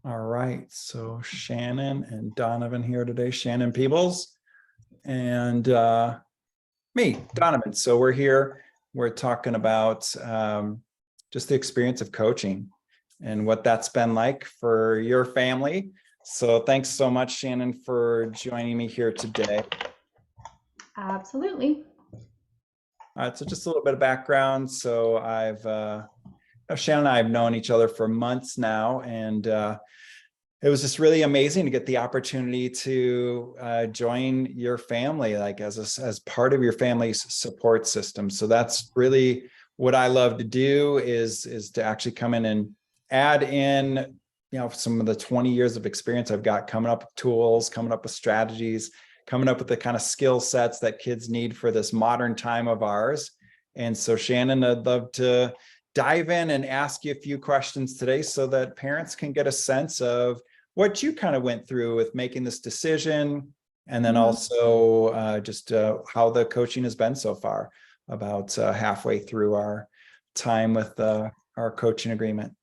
All right, so Shannon and Donovan here today, Shannon Peebles and me, Donovan. So we're here, we're talking about just the experience of coaching and what that's been like for your family. So thanks so much, Shannon, for joining me here today. Absolutely. All right, so just a little bit of background. So Shannon and I have known each other for months now, and it was just really amazing to get the opportunity to join your family, like as part of your family's support system. So that's really what I love to do is to actually come in and add in, some of the 20 years of experience I've got, coming up with tools, coming up with strategies, coming up with the kind of skill sets that kids need for this modern time of ours. And so Shannon, I'd love to dive in and ask you a few questions today so that parents can get a sense of what you kind of went through with making this decision, and then also just how the coaching has been so far, about halfway through our time with our coaching agreement.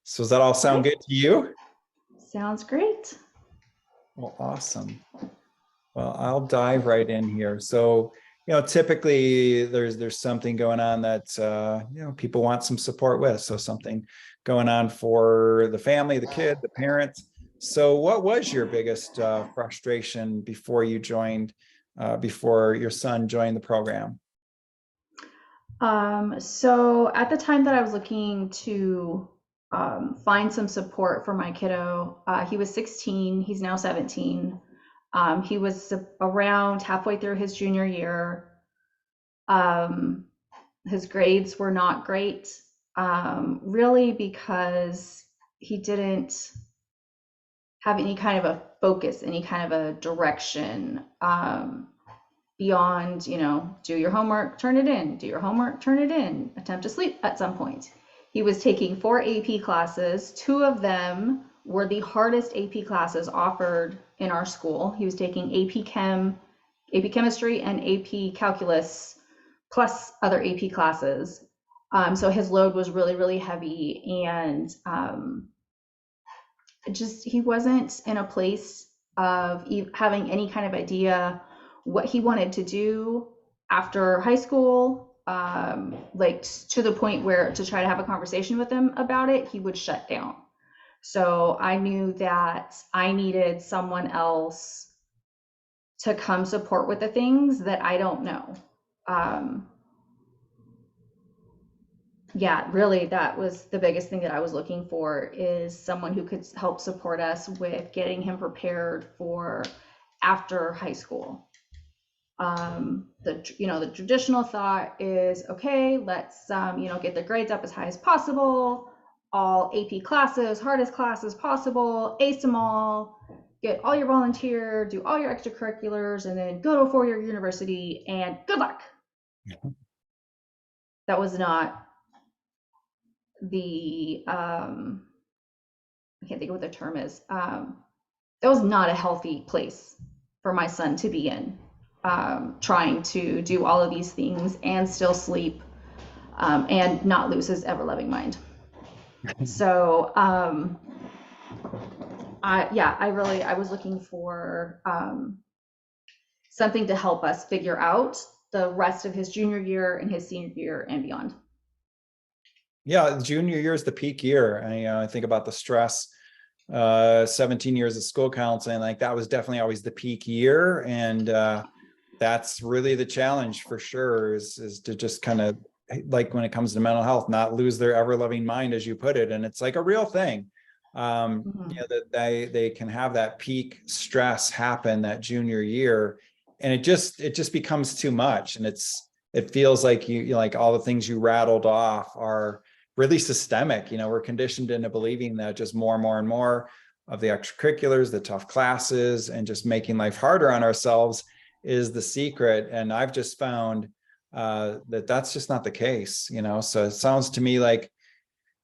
So does that all sound good to you? Sounds great. Well, awesome. Well, I'll dive right in here. So, typically there's something going on that, people want some support with. So something going on for the family, the kid, the parents. So what was your biggest frustration before you joined, before your son joined the program? So at the time that I was looking to find some support for my kiddo, he was 16, he's now 17. He was around halfway through his junior year. His grades were not great, really because he didn't have any kind of a focus, any kind of a direction beyond, do your homework, turn it in, do your homework, turn it in, attempt to sleep at some point. He was taking 4 AP classes. 2 of them were the hardest AP classes offered in our school. He was taking AP Chem, AP Chemistry, and AP Calculus, plus other AP classes. So his load was really, really heavy, and he wasn't in a place of having any kind of idea what he wanted to do after high school, like to the point where to try to have a conversation with him about it, he would shut down. So I knew that I needed someone else to come support with the things that I don't know. Yeah, really, that was the biggest thing that I was looking for, is someone who could help support us with getting him prepared for after high school. The traditional thought is, okay, let's get the grades up as high as possible, all AP classes, hardest classes possible, ace them all, get all your volunteer, do all your extracurriculars, and then go to a 4-year university and good luck. That was not the I can't think of what the term is. That was not a healthy place for my son to be in, trying to do all of these things and still sleep, and not lose his ever-loving mind. So I was looking for something to help us figure out the rest of his junior year and his senior year and beyond. Yeah, junior year is the peak year. I think about the stress, 17 years of school counseling, like that was definitely always the peak year. And that's really the challenge for sure, is to just kind of, like when it comes to mental health, not lose their ever-loving mind, as you put it. And it's like a real thing. That they can have that peak stress happen that junior year, and it just becomes too much. And it feels like you like all the things you rattled off are really systemic. We're conditioned into believing that just more and more of the extracurriculars, the tough classes, and just making life harder on ourselves is the secret. And I've just found that's just not the case. So it sounds to me like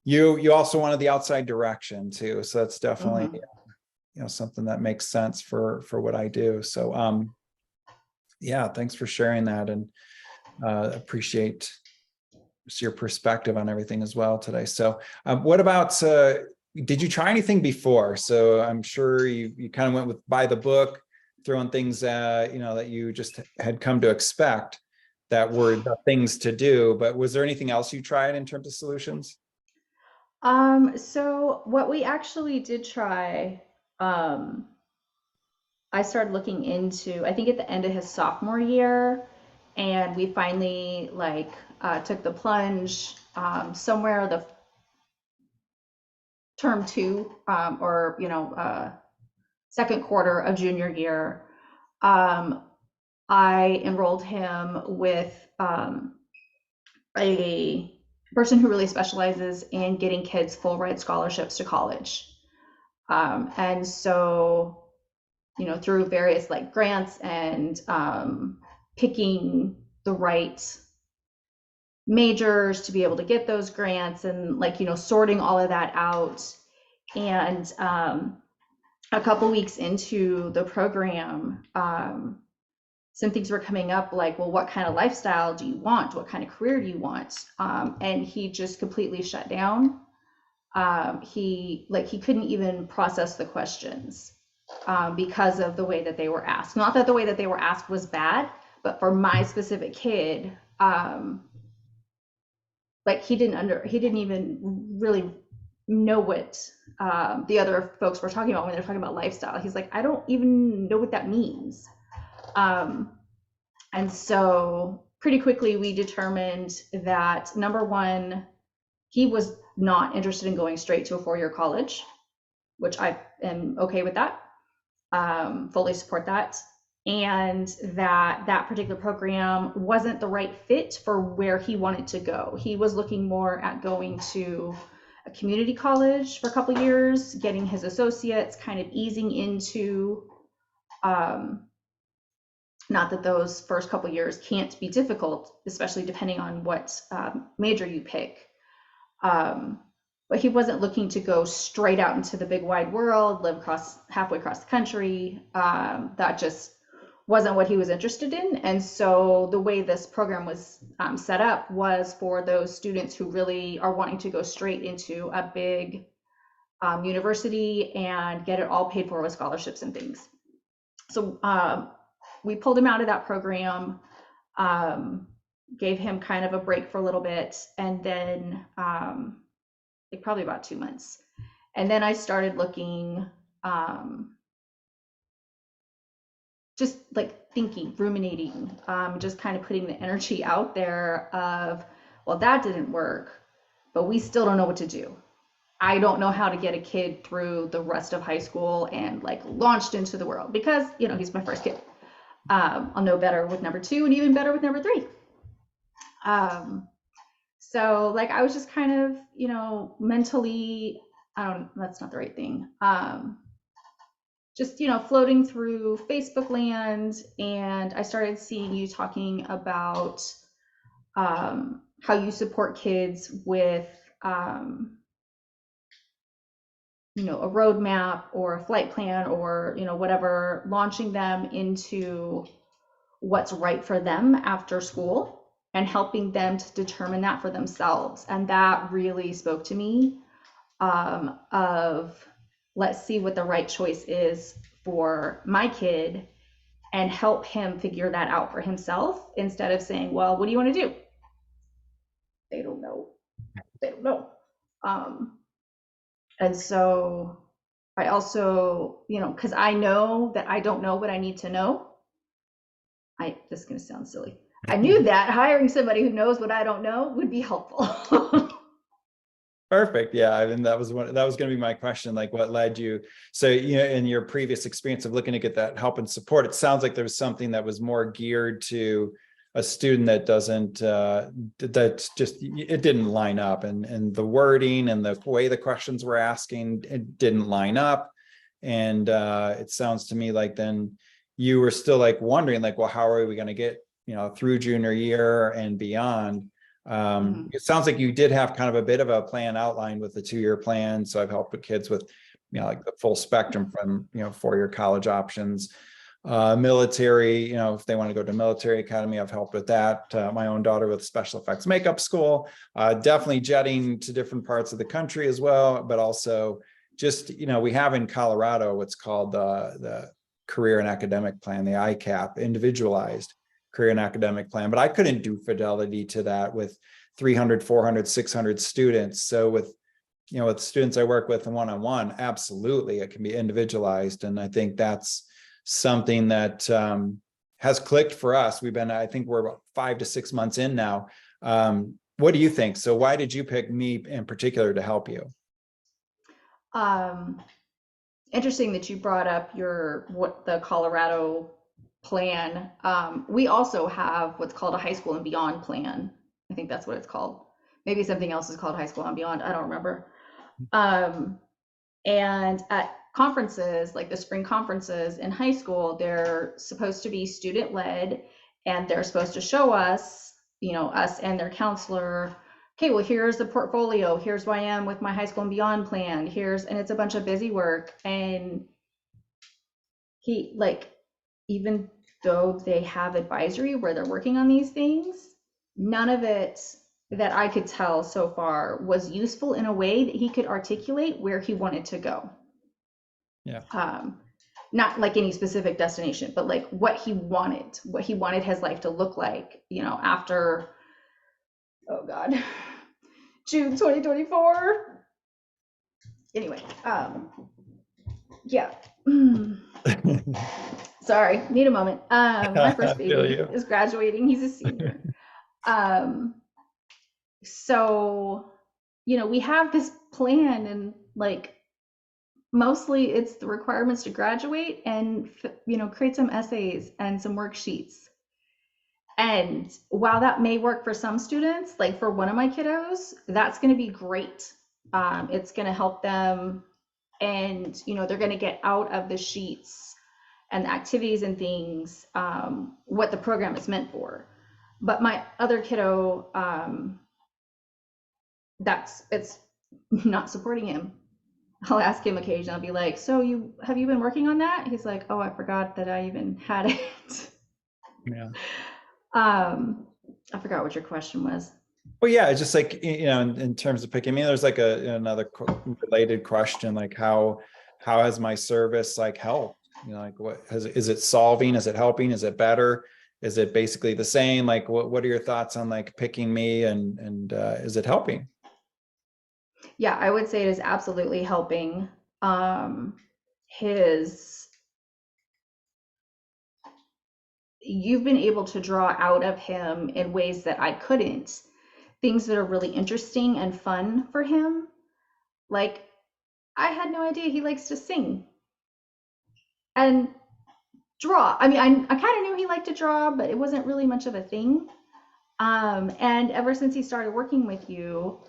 you also wanted the outside direction too. So that's definitely something that makes sense for what I do. So yeah, thanks for sharing that, and appreciate your perspective on everything as well today. So what about did you try anything before? So I'm sure you kind of went with by the book, throwing things, you know, that you just had come to expect that were the things to do. But was there anything else you tried in terms of solutions? So what we actually did try, um, I started looking into, I think at the end of his sophomore year, and we finally took the plunge somewhere the term two or second quarter of junior year. Um, I enrolled him with a person who really specializes in getting kids full ride scholarships to college. And so, through various like grants and picking the right majors to be able to get those grants and sorting all of that out. And a couple weeks into the program, some things were coming up like, well, what kind of lifestyle do you want? What kind of career do you want? And he just completely shut down. He couldn't even process the questions because of the way that they were asked. Not that the way that they were asked was bad, but for my specific kid, he didn't even really know what the other folks were talking about when they're talking about lifestyle. He's like, I don't even know what that means. And so pretty quickly we determined that number one, he was not interested in going straight to a four-year college, which I am okay with that, fully support that. And that particular program wasn't the right fit for where he wanted to go. He was looking more at going to a community college for a couple of years, getting his associates, kind of easing into, not that those first couple of years can't be difficult, especially depending on what major you pick. But he wasn't looking to go straight out into the big wide world, live halfway across the country. That just wasn't what he was interested in. And so the way this program was set up was for those students who really are wanting to go straight into a big university and get it all paid for with scholarships and things. So we pulled him out of that program, gave him kind of a break for a little bit, and then probably about 2 months. And then I started looking, just thinking, ruminating, just kind of putting the energy out there of, well, that didn't work, but we still don't know what to do. I don't know how to get a kid through the rest of high school and launched into the world because, he's my first kid. I'll know better with number two and even better with number three. So I was just kind of, mentally, that's not the right thing. Just, floating through Facebook land, and I started seeing you talking about how you support kids with, a roadmap or a flight plan or, whatever, launching them into what's right for them after school and helping them to determine that for themselves. And that really spoke to me, of let's see what the right choice is for my kid and help him figure that out for himself instead of saying, well, what do you want to do? They don't know. And so I also, because I know that I don't know what I need to know. This is going to sound silly. I knew that hiring somebody who knows what I don't know would be helpful. Perfect. Yeah. I mean, that was going to be my question. What led you? So, in your previous experience of looking to get that help and support, it sounds like there was something that was more geared to a student that doesn't, that's just, it didn't line up, and the wording and the way the questions were asking, it didn't line up. And it sounds to me like then you were still wondering well, how are we going to get, through junior year and beyond? It sounds like you did have kind of a bit of a plan outlined with the 2-year plan. So I've helped with kids with, the full spectrum from, 4-year college options, military, if they want to go to military academy, I've helped with that. My own daughter with special effects makeup school, definitely jetting to different parts of the country as well, but also, just, we have in Colorado what's called the career and academic plan, the ICAP, individualized career and academic plan. But I couldn't do fidelity to that with 300, 400, 600 students. So with students I work with one-on-one, absolutely, it can be individualized. And I think that's something that has clicked for us. I think we're about 5 to 6 months in now. What do you think? So why did you pick me in particular to help you? Interesting that you brought up the Colorado plan. We also have what's called a high school and beyond plan. I think that's what it's called. Maybe something else is called high school and beyond. I don't remember. And at conferences, like the spring conferences in high school, they're supposed to be student led, and they're supposed to show us, us and their counselor, okay, well, here's the portfolio. Here's where I am with my high school and beyond plan. And it's a bunch of busy work. And even though they have advisory where they're working on these things, none of it that I could tell so far was useful in a way that he could articulate where he wanted to go. Yeah. Not like any specific destination, but like what he wanted his life to look like, after, oh God, June 2024. Anyway, yeah. Sorry, need a moment. My first baby is graduating. He's a senior. So, we have this plan, and like mostly it's the requirements to graduate and, create some essays and some worksheets. And while that may work for some students, like for one of my kiddos, that's going to be great. It's going to help them, and, they're going to get out of the sheets and the activities and things, what the program is meant for. But my other kiddo, it's not supporting him. I'll ask him occasionally, I'll be like, so have you been working on that? He's like, oh, I forgot that I even had it. Yeah. I forgot what your question was. Well, yeah, it's just like, in terms of picking me, there's like another related question, like how has my service like helped? Like is it solving? Is it helping? Is it better? Is it basically the same? Like what are your thoughts on like picking me, and is it helping? Yeah, I would say it is absolutely helping. You've been able to draw out of him in ways that I couldn't, things that are really interesting and fun for him. Like, I had no idea he likes to sing and draw. I mean, I kind of knew he liked to draw, but it wasn't really much of a thing. And ever since he started working with you,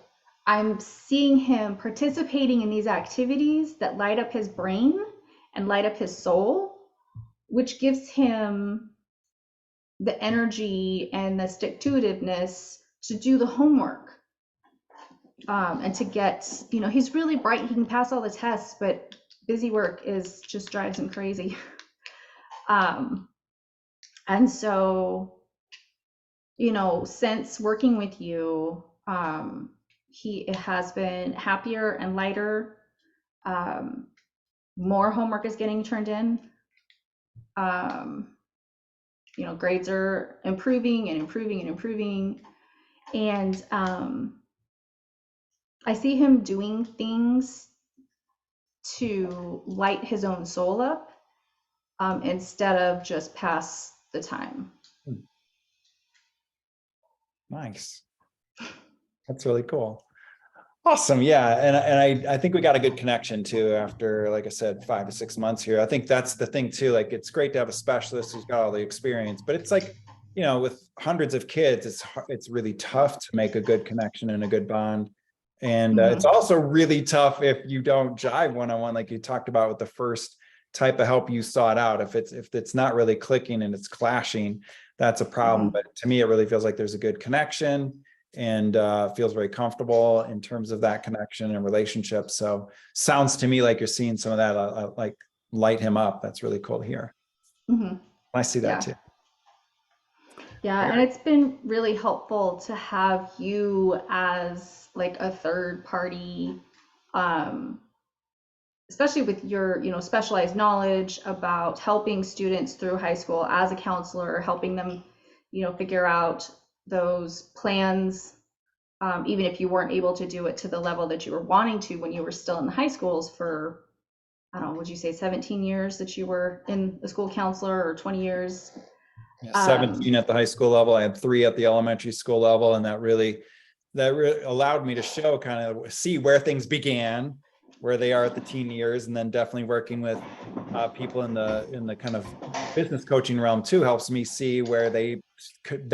I'm seeing him participating in these activities that light up his brain and light up his soul, which gives him the energy and the stick-to-itiveness to do the homework, and to get, he's really bright. He can pass all the tests, but busy work just drives him crazy. And so, since working with you, he has been happier and lighter. More homework is getting turned in. Grades are improving and improving and improving. And I see him doing things to light his own soul up, instead of just pass the time. Nice. That's really cool. Awesome. Yeah. And I think we got a good connection too, after, like I said, 5 to 6 months here. I think that's the thing too. Like, it's great to have a specialist who's got all the experience, but it's like, with hundreds of kids, it's really tough to make a good connection and a good bond. And it's also really tough if you don't jive one-on-one, like you talked about with the first type of help you sought out. If it's not really clicking and it's clashing, that's a problem. But to me, it really feels like there's a good connection, and feels very comfortable in terms of that connection and relationship. So sounds to me like you're seeing some of that, like light him up. That's really cool to hear. I see that too. Yeah, and it's been really helpful to have you as like a third party, especially with your, specialized knowledge about helping students through high school as a counselor, helping them, figure out those plans, even if you weren't able to do it to the level that you were wanting to when you were still in the high schools for, I don't know, would you say 17 years that you were in a school counselor, or 20 years? Yeah, Um, 17 at the high school level. I had 3 at the elementary school level, and that really allowed me to show, kind of see where things began, where they are at the teen years, and then definitely working with people in the kind of business coaching realm too helps me see where they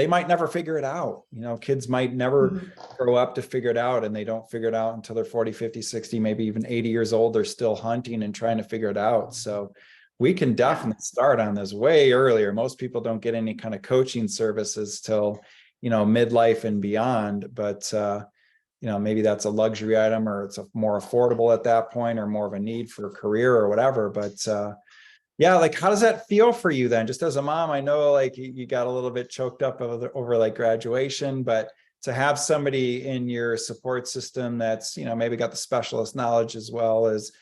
might never figure it out. Kids might never mhm. grow up to figure it out, and they don't figure it out until they're 40, 50, 60, maybe even 80 years old. They're still hunting and trying to figure it out. So we can Yeah. definitely start on this way earlier. Most people don't get any kind of coaching services till midlife and beyond, but maybe that's a luxury item, or it's more affordable at that point, or more of a need for a career or whatever. But yeah, like, how does that feel for you then? Just as a mom, I know like you got a little bit choked up over like graduation, but to have somebody in your support system that's maybe got the specialist knowledge as well as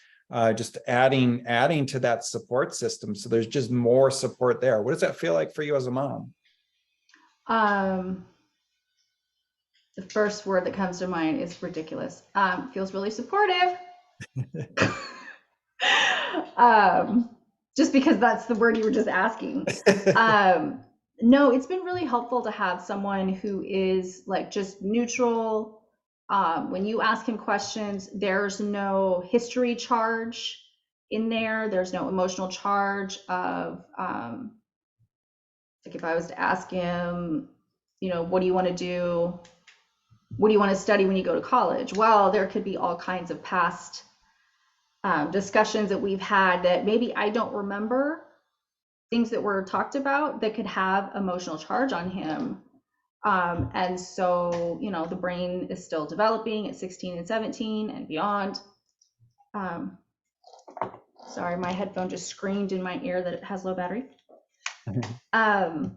just adding to that support system, so there's just more support there. What does that feel like for you as a mom? Um, the first word that comes to mind is ridiculous. Feels really supportive. um, just because that's the word you were just asking. Um, no, it's been really helpful to have someone who is like just neutral. When you ask him questions, there's no history charge in there. There's no emotional charge of, like if I was to ask him, what do you want to do? What do you want to study when you go to college? Well, there could be all kinds of past discussions that we've had that maybe I don't remember, things that were talked about that could have emotional charge on him. And so, the brain is still developing at 16 and 17 and beyond. Um, Sorry, my headphone just screamed in my ear that it has low battery. Um,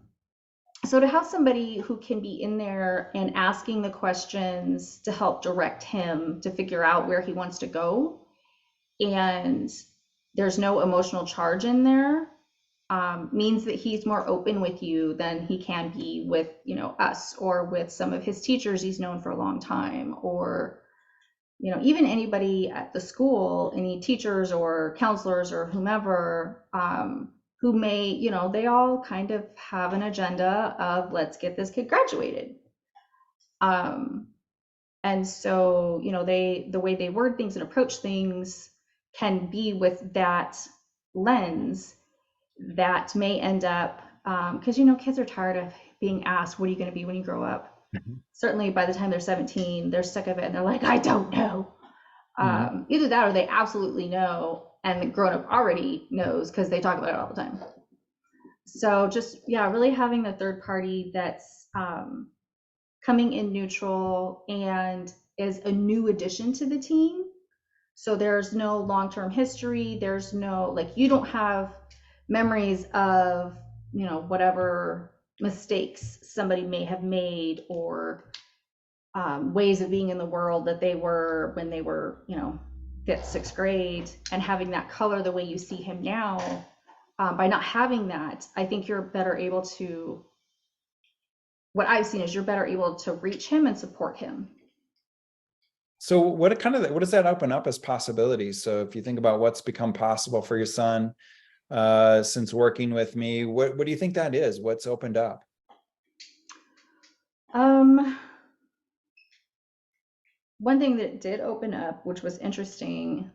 so to have somebody who can be in there and asking the questions to help direct him to figure out where he wants to go, and there's no emotional charge in there, means that he's more open with you than he can be with us, or with some of his teachers he's known for a long time, or even anybody at the school, any teachers or counselors or whomever, who may, they all kind of have an agenda of let's get this kid graduated. um, and so the way they word things and approach things can be with that lens that may end up, because kids are tired of being asked, what are you going to be when you grow up? Certainly by the time they're 17, they're sick of it and they're like, I don't know. Mhm. Either that or they absolutely know, and the grown up already knows because they talk about it all the time. So just, yeah, really having the third party that's coming in neutral and is a new addition to the team. So there's no long-term history. There's no, like, you don't have memories of, whatever mistakes somebody may have made, or ways of being in the world that they were when they were, fifth, sixth grade, and having that color the way you see him now. By not having that, I think you're better able to, what I've seen is you're better able to reach him and support him. So what does that open up as possibilities? So if you think about what's become possible for your son since working with me, what do you think that is? What's opened up? Um, One thing that did open up, which was interesting,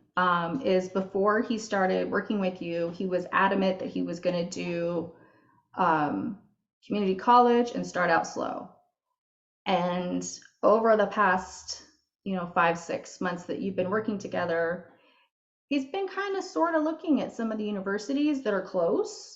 is before he started working with you, he was adamant that he was going to do um, community college and start out slow. And over the past, 5, 6 months that you've been working together, he's been kind of sort of looking at some of the universities that are close,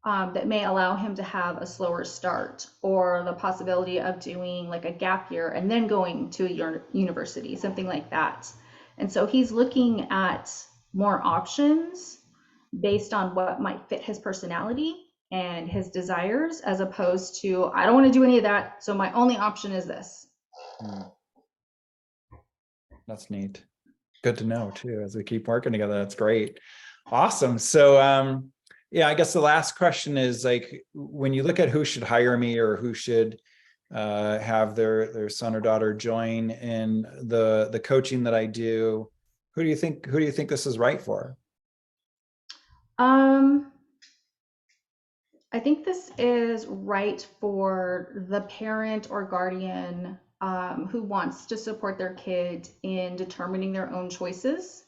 that may allow him to have a slower start, or the possibility of doing like a gap year and then going to a university, something like that. And so he's looking at more options based on what might fit his personality and his desires, as opposed to, I don't want to do any of that, so my only option is this. Hmm, that's neat. Good to know too, as we keep working together. That's great. Awesome. So, yeah, I guess the last question is like, when you look at who should hire me or who should have their son or daughter join in the coaching that I do, who do you think this is right for? Um, I think this is right for the parent or guardian who wants to support their kid in determining their own choices.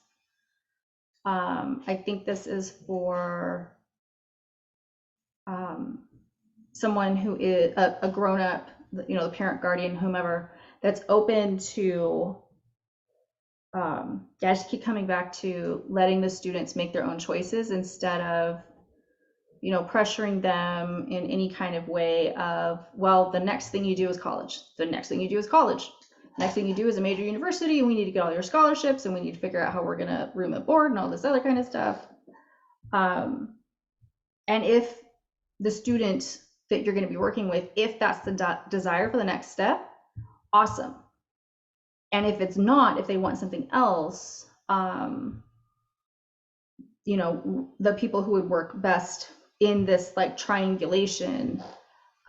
I think this is for um, someone who is a grown up, the parent, guardian, whomever, that's open to, yeah, I just keep coming back to letting the students make their own choices instead of, pressuring them in any kind of way of, well, the next thing you do is college. The next thing you do is college. Next thing you do is a major university, and we need to get all your scholarships, and we need to figure out how we're going to room and board and all this other kind of stuff. Um, and if the student that you're going to be working with, if that's the desire for the next step, awesome. And if it's not, if they want something else, the people who would work best in this like triangulation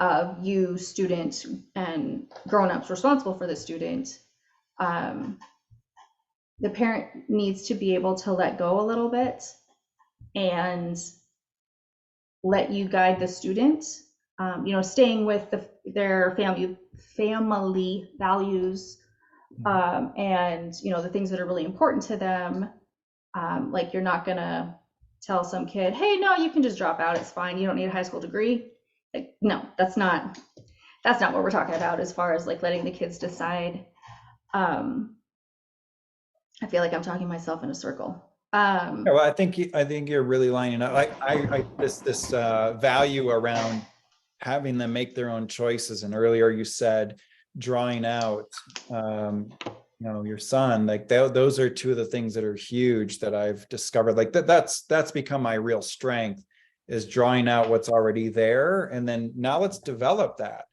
of you, student, and grown-ups responsible for the student, um, the parent needs to be able to let go a little bit and let you guide the student, staying with their family values, and the things that are really important to them. Like you're not gonna tell some kid, hey, no, you can just drop out, it's fine, you don't need a high school degree. Like, no, that's not what we're talking about as far as like letting the kids decide. I feel like I'm talking myself in a circle. Yeah, well, I think you're really lining up. I this value around having them make their own choices. And earlier you said drawing out, your son. Like those are two of the things that are huge that I've discovered. Like that's become my real strength, is drawing out what's already there, and then now let's develop that.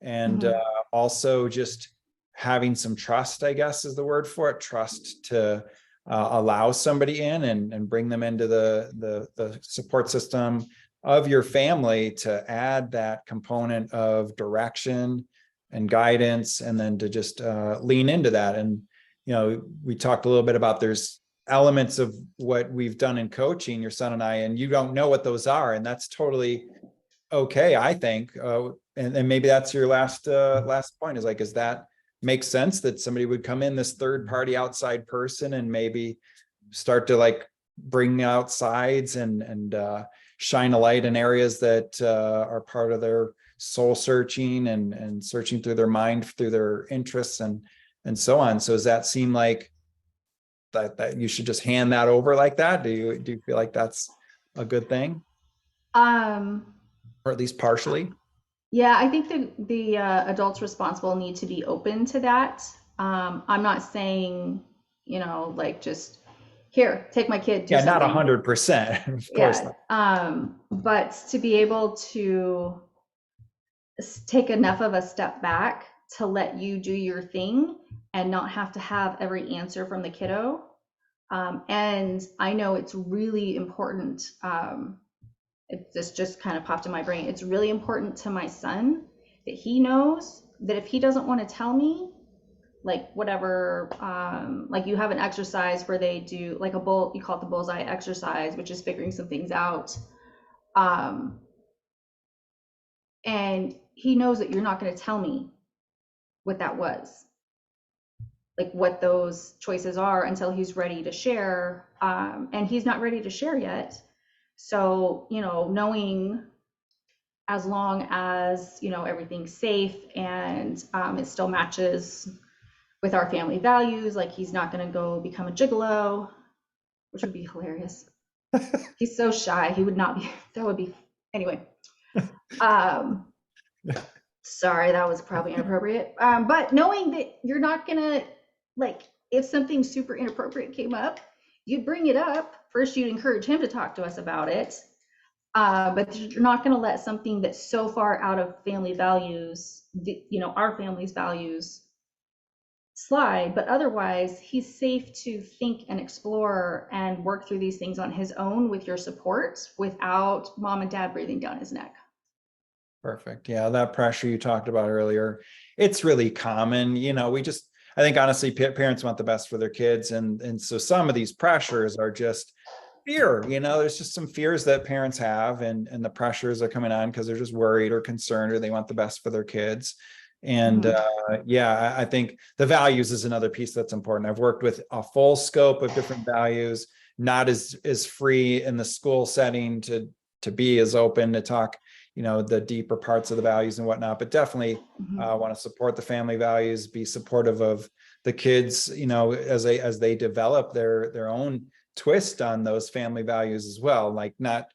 And Mhm. also just having some trust, I guess is the word for it. Trust to allow somebody in and bring them into the support system of your family, to add that component of direction and guidance, and then to just lean into that. And we talked a little bit about, there's elements of what we've done in coaching, your son and I, and you don't know what those are, and that's totally okay, I think. And maybe that's your last point, is like, is that make sense that somebody would come in, this third party outside person, and maybe start to like bring out sides and shine a light in areas that are part of their soul searching and searching through their mind, through their interests and so on. So does that seem like that you should just hand that over like that? Do you feel like that's a good thing, Um, or at least partially? yeah, I think the adults responsible need to be open to that. I'm not saying, like just here, take my kid, do Yeah, not something. 100%, of course Yeah. not. But to be able to take enough of a step back to let you do your thing and not have to have every answer from the kiddo. And I know it's really important. This just kind of popped in my brain. It's really important to my son that he knows that if he doesn't want to tell me, like whatever, like you have an exercise where they do like you call it the bullseye exercise, which is figuring some things out. Um, and he knows that you're not going to tell me what that was, like what those choices are, until he's ready to share. And he's not ready to share yet. So, knowing, as long as, everything's safe and it still matches with our family values, like he's not going to go become a gigolo, which would be hilarious. He's so shy. He would not be, that would be, anyway. Um, Sorry, that was probably inappropriate. But knowing that you're not gonna, like, if something super inappropriate came up, you'd bring it up. First, you'd encourage him to talk to us about it. But you're not gonna let something that's so far out of family values, our family's values, slide, but otherwise he's safe to think and explore and work through these things on his own with your support without mom and dad breathing down his neck. Perfect. Yeah, that pressure you talked about earlier, it's really common. I think honestly, parents want the best for their kids, and so some of these pressures are just fear. There's just some fears that parents have, and the pressures are coming on because they're just worried or concerned, or they want the best for their kids. And yeah, I think the values is another piece that's important. I've worked with a full scope of different values, not as free in the school setting to be as open to talk the deeper parts of the values and whatnot, but definitely want to support the family values, be supportive of the kids, as they develop their own twist on those family values as well. Like, not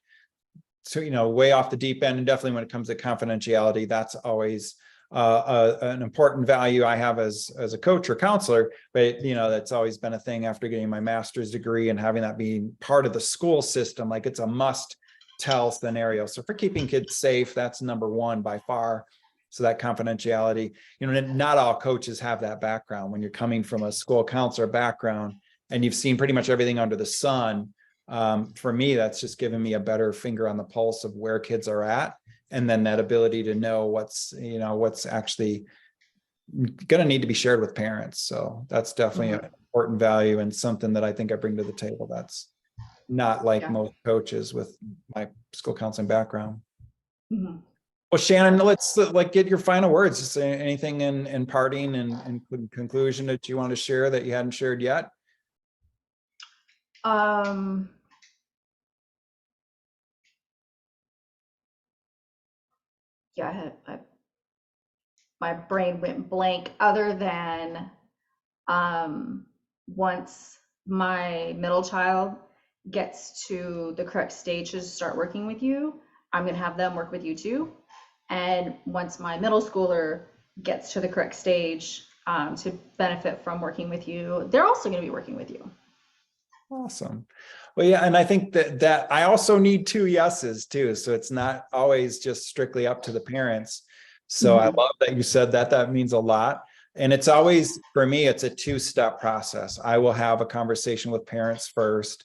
to, way off the deep end. And definitely when it comes to confidentiality, that's always an important value I have as a coach or counselor. But that's always been a thing after getting my master's degree and having that being part of the school system. Like, it's a must tell scenario. So for keeping kids safe, that's number one by far. So that confidentiality, not all coaches have that background. When you're coming from a school counselor background and you've seen pretty much everything under the sun, for me, that's just given me a better finger on the pulse of where kids are at. And then that ability to know what's actually going to need to be shared with parents. So that's definitely an important value and something that I think I bring to the table. That's not like most coaches with my school counseling background. Well, Shannon, let's get your final words. Just anything in parting and conclusion that you want to share that you hadn't shared yet? Yeah, my brain went blank, other than once my middle child gets to the correct stage to start working with you, I'm going to have them work with you too. And once my middle schooler gets to the correct stage to benefit from working with you, they're also going to be working with you. Awesome. Well, yeah, and I think that I also need 2 yeses too. So it's not always just strictly up to the parents. So I love that you said that. That means a lot. And it's always, for me, it's a 2-step process. I will have a conversation with parents first.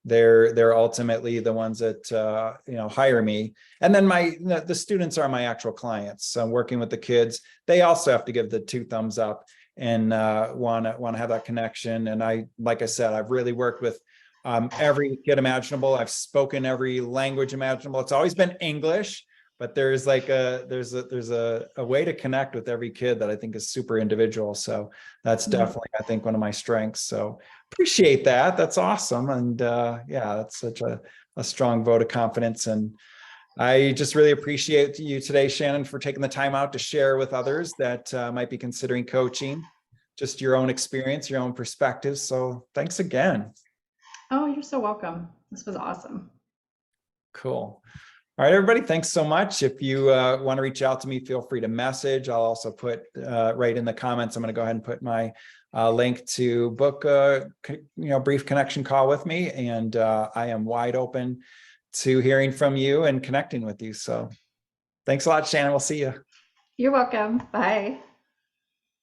They're ultimately the ones that hire me, and then the students are my actual clients. So I'm working with the kids. They also have to give the 2 thumbs up and want to have that connection. And like I said, I've really worked with every kid imaginable. I've spoken every language imaginable. It's always been English, but there's a way to connect with every kid that I think is super individual. So that's definitely, I think, one of my strengths. So appreciate that. That's awesome. And yeah, that's such a strong vote of confidence. And I just really appreciate you today, Shannon, for taking the time out to share with others that might be considering coaching, just your own experience, your own perspectives. So thanks again. Oh, you're so welcome. This was awesome. Cool. All right, everybody, thanks so much. If you want to reach out to me, feel free to message. I'll also put right in the comments, I'm going to go ahead and put my link to book a brief connection call with me. And I am wide open to hearing from you and connecting with you. So thanks a lot, Shannon. We'll see you. You're welcome. Bye.